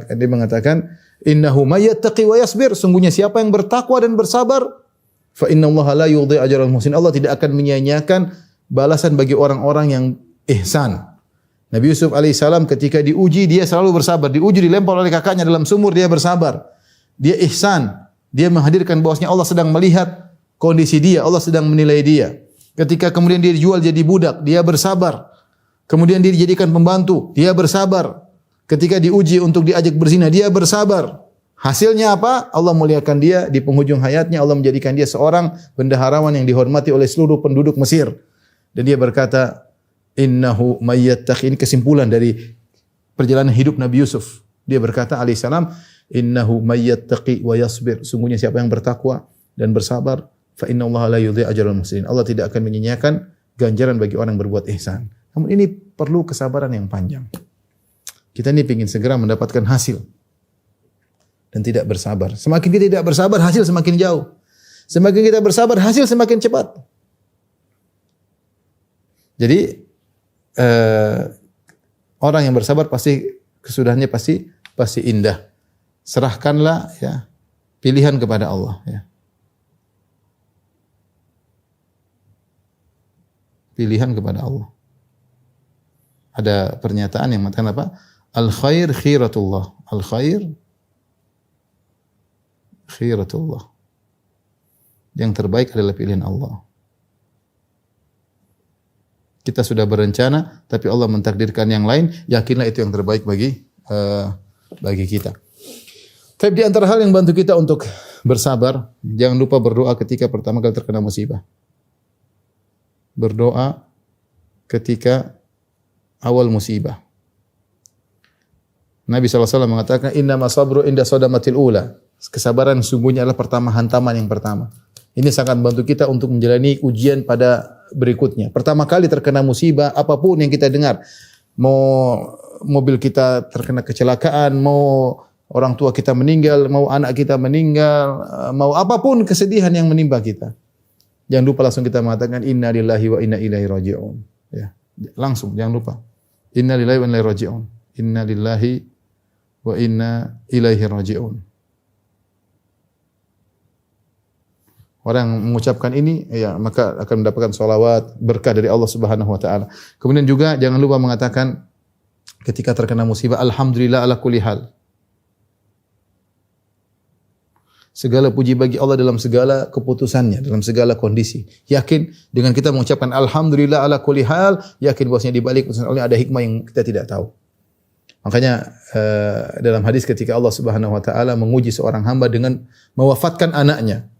dia mengatakan innahu may yattaqi wa yasbir, sungguhnya siapa yang bertakwa dan bersabar, fa inna Allah la yudhi'u ajral muhsinin. Allah tidak akan menyia-nyiakan balasan bagi orang-orang yang ihsan. Nabi Yusuf alaihissalam ketika diuji, dia selalu bersabar. Diuji, dilempar oleh kakaknya dalam sumur, dia bersabar. Dia ihsan. Dia menghadirkan bahwasanya Allah sedang melihat kondisi dia, Allah sedang menilai dia. Ketika kemudian dia dijual jadi budak, dia bersabar. Kemudian dia dijadikan pembantu, dia bersabar. Ketika diuji untuk diajak berzina, dia bersabar. Hasilnya apa? Allah muliakan dia di penghujung hayatnya. Allah menjadikan dia seorang bendaharawan yang dihormati oleh seluruh penduduk Mesir. Dan dia berkata, innahu may yattaqi. Ini kesimpulan dari perjalanan hidup Nabi Yusuf. Dia berkata alaihissalam, innahu may yattaqi wa yasbir. Sungguhnya siapa yang bertakwa dan bersabar, fa inna Allah la yudhi'u ajral muhsinin. Allah tidak akan menyia-nyiakan ganjaran bagi orang yang berbuat ihsan. Namun ini perlu kesabaran yang panjang. Kita ini ingin segera mendapatkan hasil dan tidak bersabar. Semakin kita tidak bersabar, hasil semakin jauh. Semakin kita bersabar, hasil semakin cepat. Jadi orang yang bersabar pasti kesudahannya pasti indah. Serahkanlah ya pilihan kepada Allah ya. Pilihan kepada Allah. Ada pernyataan yang mengatakan apa? Al khair khiratullah. Al khair khiratullah. Yang terbaik adalah pilihan Allah. Kita sudah berencana, tapi Allah mentakdirkan yang lain. Yakinlah itu yang terbaik bagi kita. Tapi di antara hal yang bantu kita untuk bersabar, jangan lupa berdoa ketika pertama kali terkena musibah. Berdoa ketika awal musibah. Nabi SAW mengatakan, innama sabru inda sadamatil ula. Kesabaran sungguhnya adalah pertama hantaman yang pertama. Ini sangat membantu kita untuk menjalani ujian pada berikutnya. Pertama kali terkena musibah, apapun yang kita dengar, mau mobil kita terkena kecelakaan, mau orang tua kita meninggal, mau anak kita meninggal, mau apapun kesedihan yang menimpa kita. Jangan lupa langsung kita mengatakan inna lillahi wa inna ilaihi raji'un. Ya, langsung jangan lupa. Inna lillahi wa inna ilaihi raji'un. Inna lillahi wa inna ilaihi raji'un. Orang yang mengucapkan ini, ya maka akan mendapatkan salawat, berkah dari Allah Subhanahu wa taala. Kemudian juga jangan lupa mengatakan ketika terkena musibah, alhamdulillah ala kulli hal. Segala puji bagi Allah dalam segala keputusannya, dalam segala kondisi. Yakin dengan kita mengucapkan alhamdulillah ala kulli hal, yakin bahwasanya di balik keputusan Allah ada hikmah yang kita tidak tahu. Makanya dalam hadis ketika Allah Subhanahu wa taala menguji seorang hamba dengan mewafatkan anaknya,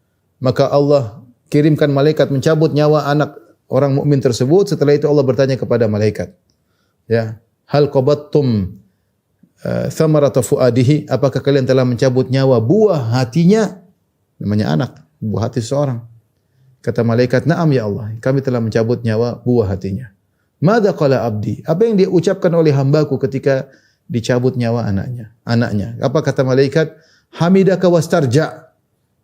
maka Allah kirimkan malaikat mencabut nyawa anak orang mukmin tersebut. Setelah itu Allah bertanya kepada malaikat, ya, hal qabattum thamarata fuadihi, apakah kalian telah mencabut nyawa buah hatinya? Namanya anak, buah hati seseorang. Kata malaikat, na'am ya Allah, kami telah mencabut nyawa buah hatinya. Madza qala abdi, apa yang dia ucapkan oleh hambaku ketika dicabut nyawa anaknya? Apa kata malaikat? Hamidaka wastarja.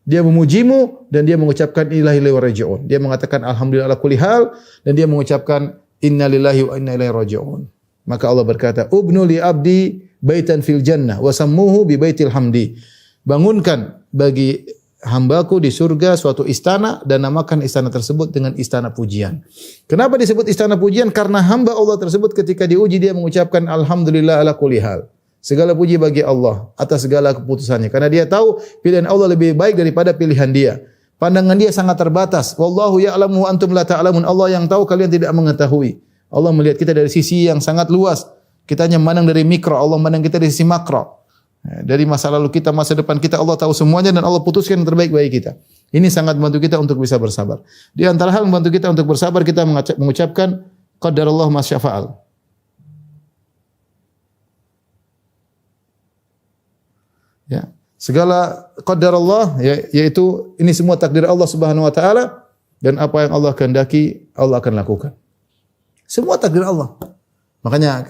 Dia memujimu dan dia mengucapkan ilahi wa raji'un. Dia mengatakan alhamdulillah ala kulli hal dan dia mengucapkan innalillahi wa inna ilaihi raji'un. Maka Allah berkata, "Ubnu li abdi baitan fil jannah wa sammuhu bi baitil hamdi." Bangunkan bagi hambaku di surga suatu istana dan namakan istana tersebut dengan istana pujian. Kenapa disebut istana pujian? Karena hamba Allah tersebut ketika diuji dia mengucapkan alhamdulillah ala kulli hal. Segala puji bagi Allah atas segala keputusannya. Karena dia tahu pilihan Allah lebih baik daripada pilihan dia. Pandangan dia sangat terbatas. Wallahu ya'lamu wa antum la ta'lamun. Allah yang tahu, kalian tidak mengetahui. Allah melihat kita dari sisi yang sangat luas. Kita hanya memandang dari mikro, Allah memandang kita dari sisi makro. Dari masa lalu kita, masa depan kita, Allah tahu semuanya dan Allah putuskan yang terbaik bagi kita. Ini sangat membantu kita untuk bisa bersabar. Di antara hal membantu kita untuk bersabar, kita mengucapkan qadarullah ma syafa'al. Ya, segala qadar Allah, yaitu ini semua takdir Allah Subhanahu wa taala, dan apa yang Allah kehendaki Allah akan lakukan. Semua takdir Allah. Makanya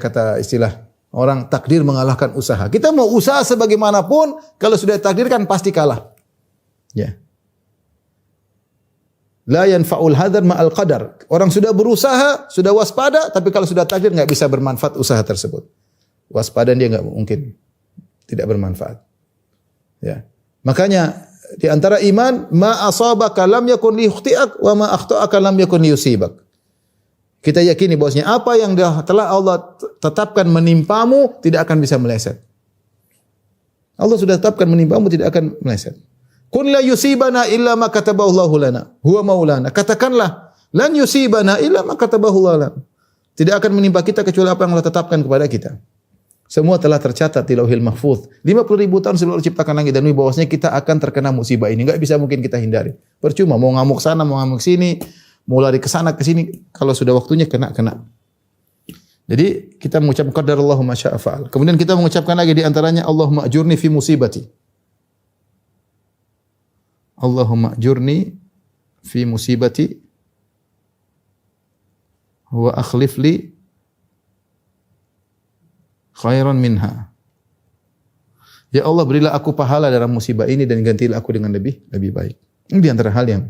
kata istilah orang, takdir mengalahkan usaha. Kita mau usaha sebagaimanapun, kalau sudah takdirkan pasti kalah. Ya. La yanfa'ul hadar ma'al qadar. Orang sudah berusaha, sudah waspada, tapi kalau sudah takdir enggak bisa bermanfaat usaha tersebut. Waspada dia enggak mungkin tidak bermanfaat. Ya. Makanya di antara iman, ma asabaka lam yakun liyukhti'ak wa ma akhta'aka lam yakun liyusibak. Kita yakini bahwasanya apa yang telah Allah tetapkan menimpamu tidak akan bisa meleset. Allah sudah tetapkan menimpamu tidak akan meleset. Qul la yusibana illa ma katabahu Allahu lana, huwa maulana. Katakanlah, lan yusibana illa ma katabahu Allahu lana. Tidak akan menimpa kita kecuali apa yang Allah tetapkan kepada kita. Semua telah tercatat di Lauhil Mahfuz. 50.000 tahun sebelum Allah ciptakan langit dan bumi, bahwasanya kita akan terkena musibah ini. Enggak bisa mungkin kita hindari. Percuma mau ngamuk sana, mau ngamuk sini, mau lari ke sana ke sini, kalau sudah waktunya kena. Jadi kita mengucapkan qadarallahu ma syaa fa'al. Kemudian kita mengucapkan lagi di antaranya Allahumma ajurni fi musibati. Allahumma ajurni fi musibati wa akhlif li khairan minha. Ya Allah, berilah aku pahala dalam musibah ini dan gantilah aku dengan lebih baik. Ini di antara hal yang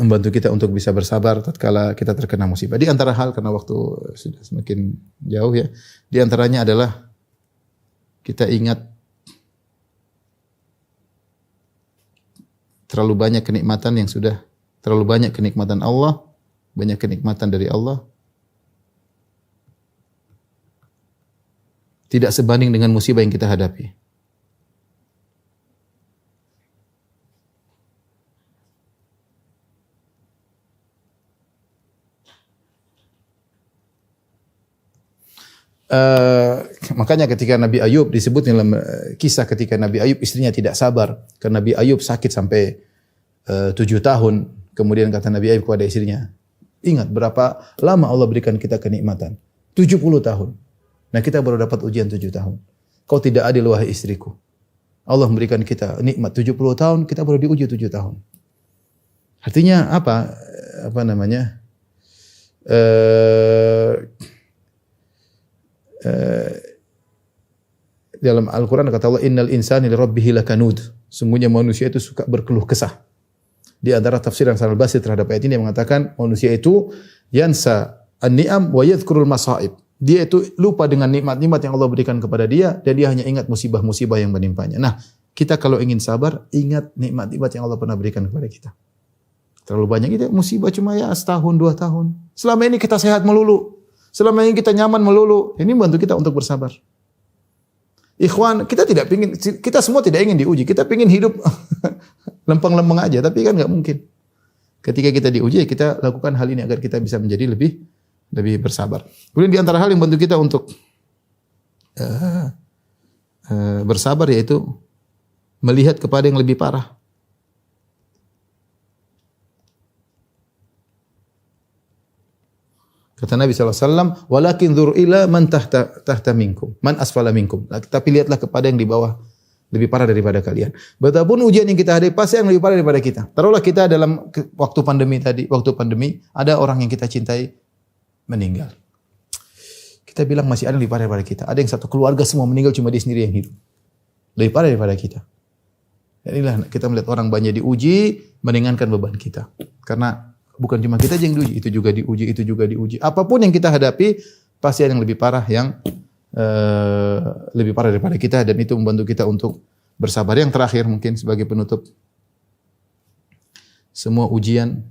membantu kita untuk bisa bersabar tatkala kita terkena musibah. Di antara hal, karena waktu sudah semakin jauh ya, di antaranya adalah kita ingat terlalu banyak kenikmatan yang sudah, terlalu banyak kenikmatan Allah, banyak kenikmatan dari Allah, tidak sebanding dengan musibah yang kita hadapi. Makanya ketika Nabi Ayub disebut dalam kisah ketika Nabi Ayub istrinya tidak sabar karena Nabi Ayub sakit sampai 7 tahun. Kemudian kata Nabi Ayub kepada istrinya, ingat berapa lama Allah berikan kita kenikmatan? 70 tahun. Nah kita baru dapat ujian 7 tahun. Kau tidak adil wahai istriku. Allah memberikan kita nikmat 70 tahun, kita baru diuji 7 tahun. Artinya apa? dalam Al-Qur'an kata Allah innal insana lirabbih lakanud. Sungguhnya manusia itu suka berkeluh kesah. Di antara tafsir yang Hasan al-Basri terhadap ayat ini yang mengatakan manusia itu yansa an-ni'am wa yadhkurul masaib. Dia itu lupa dengan nikmat-nikmat yang Allah berikan kepada dia dan dia hanya ingat musibah-musibah yang menimpanya. Nah, kita kalau ingin sabar, ingat nikmat-nikmat yang Allah pernah berikan kepada kita. Terlalu banyak itu musibah cuma ya setahun, 2 tahun. Selama ini kita sehat melulu. Selama ini kita nyaman melulu. Ini membantu kita untuk bersabar. Ikhwan, kita semua tidak ingin diuji. Kita ingin hidup lempeng-lempeng aja, tapi kan nggak mungkin. Ketika kita diuji, kita lakukan hal ini agar kita bisa menjadi lebih bersabar. Kemudian di antara hal yang membantu kita untuk bersabar yaitu melihat kepada yang lebih parah. Kata Nabi SAW, walakin dzur ila man tahta minkum, man asfala minkum. Tapi lihatlah kepada yang di bawah, lebih parah daripada kalian. Betapun ujian yang kita hadapi pasti yang lebih parah daripada kita. Taruhlah kita dalam waktu pandemi ada orang yang kita cintai meninggal. Kita bilang masih ada yang lebih parah daripada kita. Ada yang satu keluarga semua meninggal cuma dia sendiri yang hidup. Lebih parah daripada kita. Dan inilah kita melihat orang banyak diuji, meringankan beban kita. Karena bukan cuma kita yang diuji, itu juga diuji. Apapun yang kita hadapi, pasti ada yang lebih parah lebih parah daripada kita dan itu membantu kita untuk bersabar. Yang terakhir mungkin sebagai penutup, semua ujian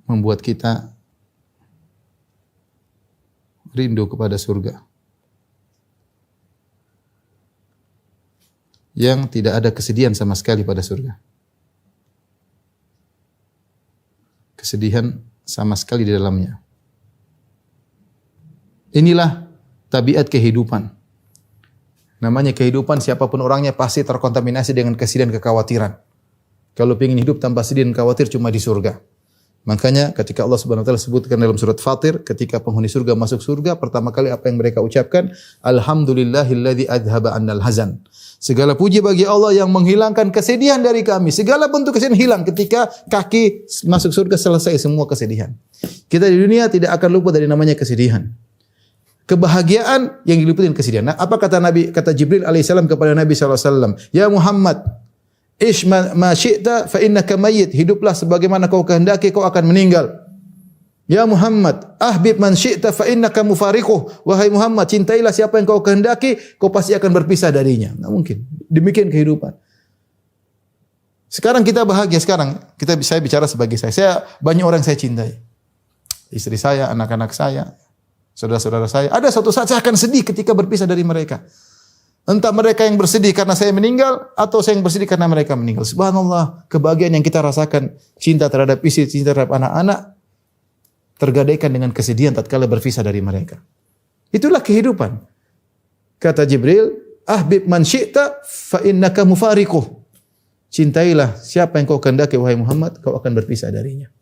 membuat kita rindu kepada surga. Yang tidak ada kesedihan sama sekali pada surga. Kesedihan sama sekali di dalamnya. Inilah tabiat kehidupan. Namanya kehidupan, siapapun orangnya pasti terkontaminasi dengan kesedihan, kekhawatiran. Kalau ingin hidup tanpa sedih dan khawatir cuma di surga. Makanya ketika Allah Subhanahu wa taala sebutkan dalam surat Fatir, ketika penghuni surga masuk surga, pertama kali apa yang mereka ucapkan? Alhamdulillahilladzi adhaba 'annal hazan. Segala puji bagi Allah yang menghilangkan kesedihan dari kami. Segala bentuk kesedihan hilang ketika kaki masuk surga, selesai semua kesedihan. Kita di dunia tidak akan lupa dari namanya kesedihan. Kebahagiaan yang diliputi dengan kesedihan. Nah, apa kata Jibril alaihissalam kepada Nabi SAW? Ya Muhammad, ish ma syi'ta fa innaka mayyit. Hiduplah sebagaimana kau kehendaki, kau akan meninggal. Ya Muhammad, ahbib man syi'ta fa innaka mufariquh. Wahai Muhammad, cintailah siapa yang kau kehendaki, kau pasti akan berpisah darinya. Enggak mungkin. Demikian kehidupan. Sekarang kita bahagia, saya bicara sebagai saya. Saya banyak orang yang saya cintai. Istri saya, anak-anak saya, saudara-saudara saya. Ada suatu saat saya akan sedih ketika berpisah dari mereka. Entah mereka yang bersedih karena saya meninggal atau saya yang bersedih karena mereka meninggal. Subhanallah, kebahagiaan yang kita rasakan, cinta terhadap istri, cinta terhadap anak-anak, tergadaikan dengan kesedihan tatkala berpisah dari mereka. Itulah kehidupan. Kata Jibril, ahbib man syi'ta fa innaka mufariquh. Cintailah siapa yang kau kehendaki wahai Muhammad, kau akan berpisah darinya.